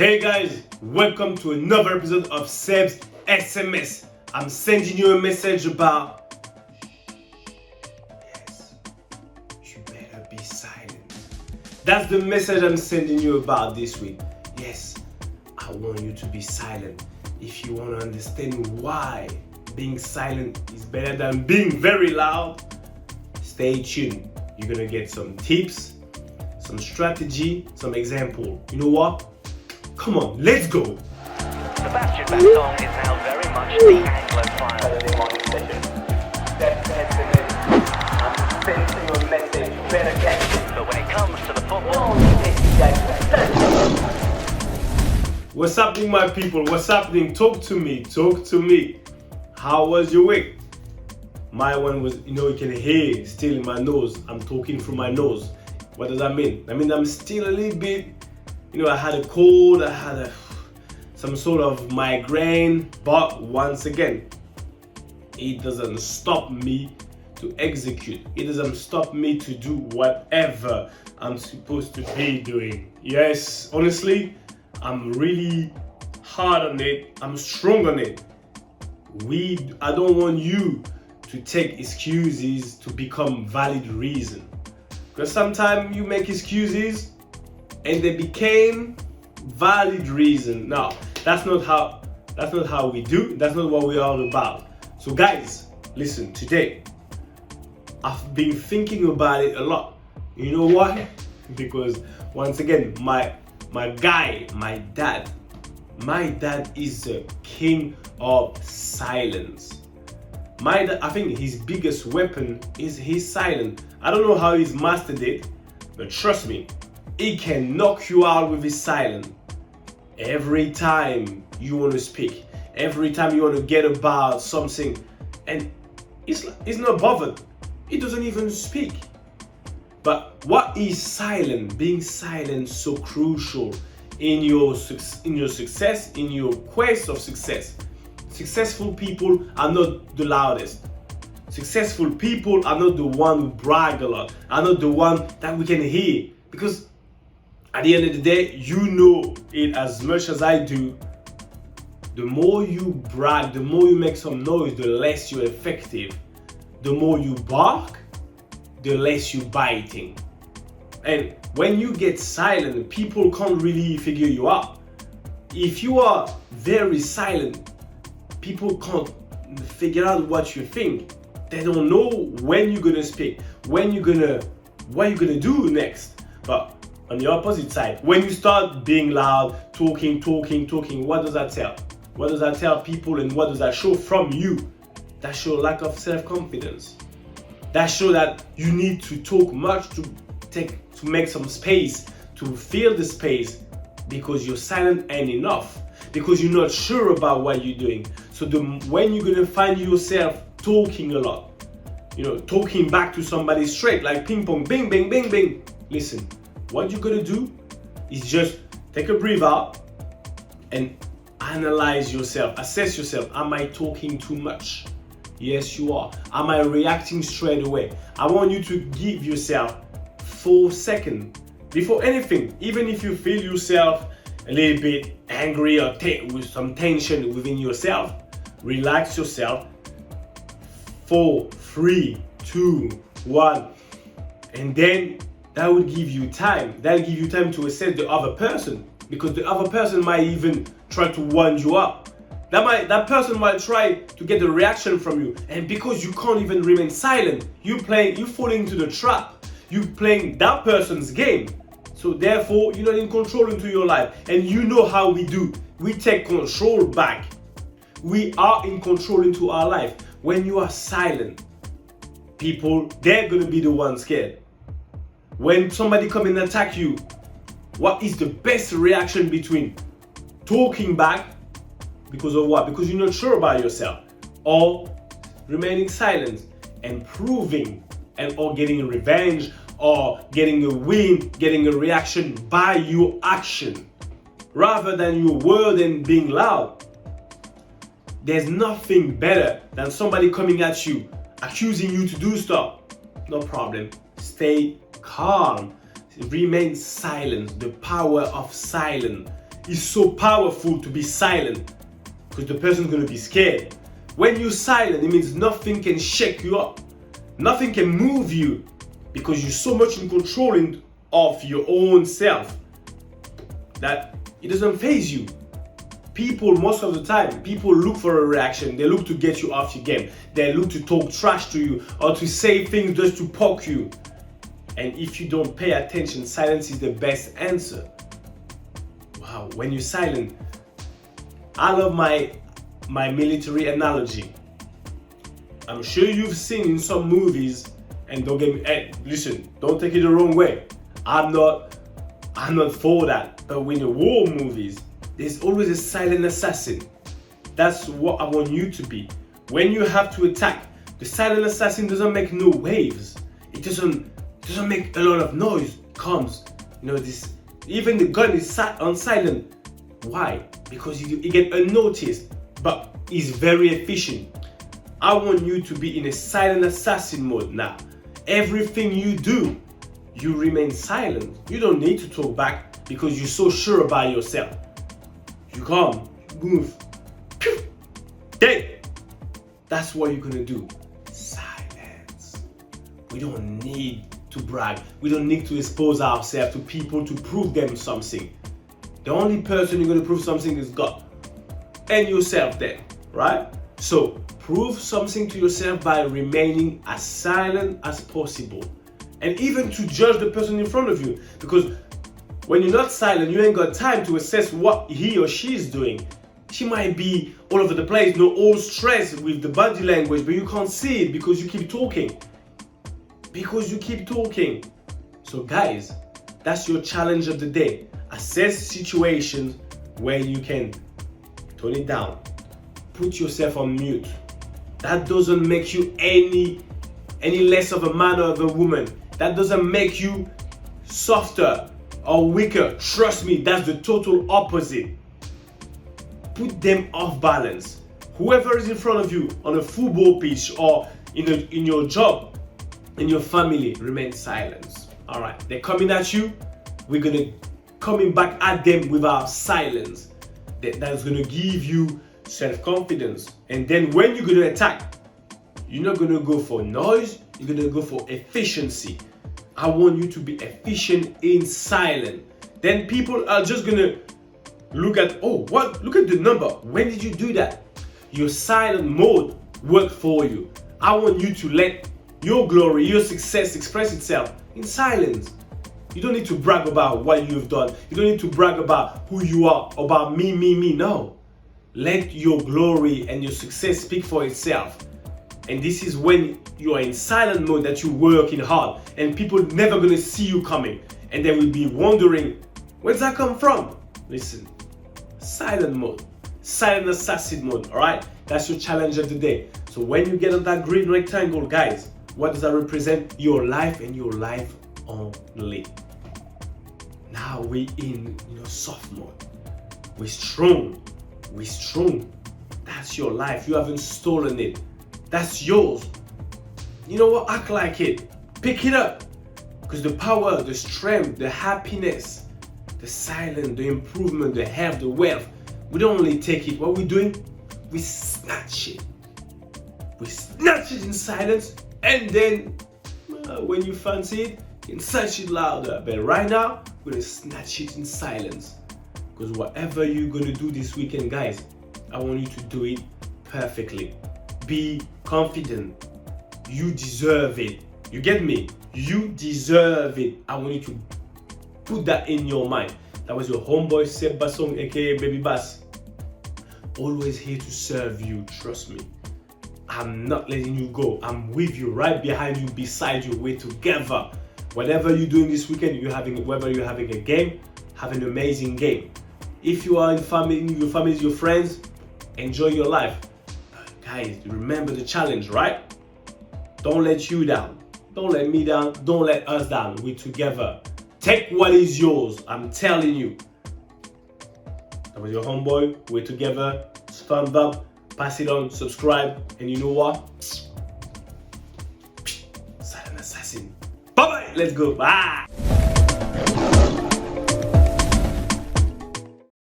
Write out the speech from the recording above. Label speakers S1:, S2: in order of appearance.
S1: Hey guys, welcome to another episode of Seb's SMS. I'm sending you a message about, yes, you better be silent. That's the message I'm sending you about this week. Yes, I want you to be silent. If you want to understand why being silent is better than being very loud, stay tuned. You're gonna get some tips, some strategy, some example. You know what? Come on, let's go.
S2: Sebastian Baton is now very much the Anglophile. But when it comes to the football,
S1: What's happening, my people? What's happening? Talk to me. Talk to me. How was your week? My one was, you can hear still in my nose. I'm talking through my nose. What does that mean? I mean, I'm still a little bit, I had a cold, I had some sort of migraine, but once again, it doesn't stop me to execute. It doesn't stop me to do whatever I'm supposed to be doing. Yes, honestly, I'm really hard on it. I'm strong on it. I don't want you to take excuses to become valid reason. Because sometimes you make excuses and they became valid reason. Now, that's not how we do. That's not what we're all about. So guys, listen, today I've been thinking about it a lot. You know why? Because once again, my dad is the king of silence. My dad, I think his biggest weapon is his silence. I don't know how he's mastered it, but trust me, he can knock you out with his silence. Every time you want to speak, every time you want to get about something, and he's not bothered. He doesn't even speak. But what is silent? Being silent so crucial in your success, in your quest of success. Successful people are not the loudest. Successful people are not the one who brag a lot, are not the one that we can hear. Because at the end of the day, you know it as much as I do. The more you brag, the more you make some noise, the less you're effective. The more you bark, the less you're biting. And when you get silent, people can't really figure you out. If you are very silent, people can't figure out what you think. They don't know when you're gonna speak, what you're gonna do next. But on the opposite side, when you start being loud, talking, what does that tell? What does that tell people, and what does that show from you? That show lack of self-confidence. That show that you need to talk much to make some space, to fill the space, because you're silent ain't enough, because you're not sure about what you're doing. So when you're gonna find yourself talking a lot, talking back to somebody straight, like ping pong, bing, bing, bing, bing. Listen, what you're gonna do is just take a breath out and analyze yourself, assess yourself. Am I talking too much? Yes, you are. Am I reacting straight away? I want you to give yourself 4 seconds before anything, even if you feel yourself a little bit angry or with some tension within yourself. Relax yourself. 4, 3, 2, 1, and then that will give you time. That'll give you time to assess the other person, because the other person might even try to wind you up. That person might try to get a reaction from you, and because you can't even remain silent, you fall into the trap. You playing that person's game. So therefore, you're not in control into your life. And you know how we do. We take control back. We are in control into our life. When you are silent, people, they're gonna be the ones scared. When somebody come and attack you, what is the best reaction between talking back, because of what? Because you're not sure about yourself, or remaining silent and proving or getting revenge, or getting a win, getting a reaction by your action rather than your word and being loud. There's nothing better than somebody coming at you, accusing you to do stuff. No problem. Stay calm. Remain silent. The power of silence. it's so powerful to be silent because the person's gonna be scared. When you're silent, it means nothing can shake you up. Nothing can move you because you're so much in control of your own self that it doesn't faze you. People, most of the time, people look for a reaction. They look to get you off your game. They look to talk trash to you or to say things just to poke you. And if you don't pay attention, silence is the best answer. Wow, when you're silent, I love my military analogy. I'm sure you've seen in some movies, and don't get me, hey, listen, don't take it the wrong way. I'm not for that. But when the war movies, there's always a silent assassin. That's what I want you to be. When you have to attack, the silent assassin doesn't make no waves. It doesn't make a lot of noise. Comes, this. Even the gun is on silent. Why? Because you get unnoticed, but it's very efficient. I want you to be in a silent assassin mode now. Everything you do, you remain silent. You don't need to talk back because you're so sure about yourself. You come, move, dead. That's what you're gonna do. Silence. We don't need to brag. We don't need to expose ourselves to people to prove them something. The only person you're gonna prove something is God and yourself then, right? So prove something to yourself by remaining as silent as possible. And even to judge the person in front of you. Because when you're not silent, you ain't got time to assess what he or she is doing. She might be all over the place, all stressed with the body language, but you can't see it because you keep talking. So guys, that's your challenge of the day. Assess situations where you can tone it down. Put yourself on mute. That doesn't make you any less of a man or of a woman. That doesn't make you softer or weaker. Trust me, that's the total opposite. Put them off balance. Whoever is in front of you on a football pitch or in your job, in your family, remain silent. All right, they're coming at you. We're gonna coming back at them with our silence. That's gonna give you self-confidence. And then when you're gonna attack, you're not gonna go for noise. You're gonna go for efficiency. I want you to be efficient in silence. Then people are just gonna look at, look at the number. When did you do that? Your silent mode worked for you. I want you to let your glory, your success express itself in silence. You don't need to brag about what you've done. You don't need to brag about who you are, about me. No. Let your glory and your success speak for itself. And this is when you are in silent mode that you're working hard and people never gonna see you coming. And they will be wondering, where's that come from? Listen, silent mode, silent assassin mode, all right? That's your challenge of the day. So when you get on that green rectangle, guys, what does that represent? Your life and your life only. Now we in soft mode. We're strong. That's your life. You haven't stolen it. That's yours. You know what? Act like it. Pick it up. Because the power, the strength, the happiness, the silence, the improvement, the health, the wealth, we don't only take it. What we're doing, we snatch it. We snatch it in silence, and then when you fancy it, you can snatch it louder. But right now, we're gonna snatch it in silence. Because whatever you're gonna do this weekend, guys, I want you to do it perfectly. Be confident. You deserve it. You get me? You deserve it. I want you to put that in your mind. That was your homeboy Seb Basong, aka Baby Bass. Always here to serve you. Trust me. I'm not letting you go. I'm with you, right behind you, beside you. We're together. Whatever you're doing this weekend, whether you're having a game, have an amazing game. If you are in your family, your friends, enjoy your life. But guys, remember the challenge, right? Don't let you down. Don't let me down. Don't let us down. We're together. Take what is yours. I'm telling you. That was your homeboy. We're together. Thumbs up. Pass it on. Subscribe. And you know what? Silent assassin. Bye-bye. Let's go. Bye.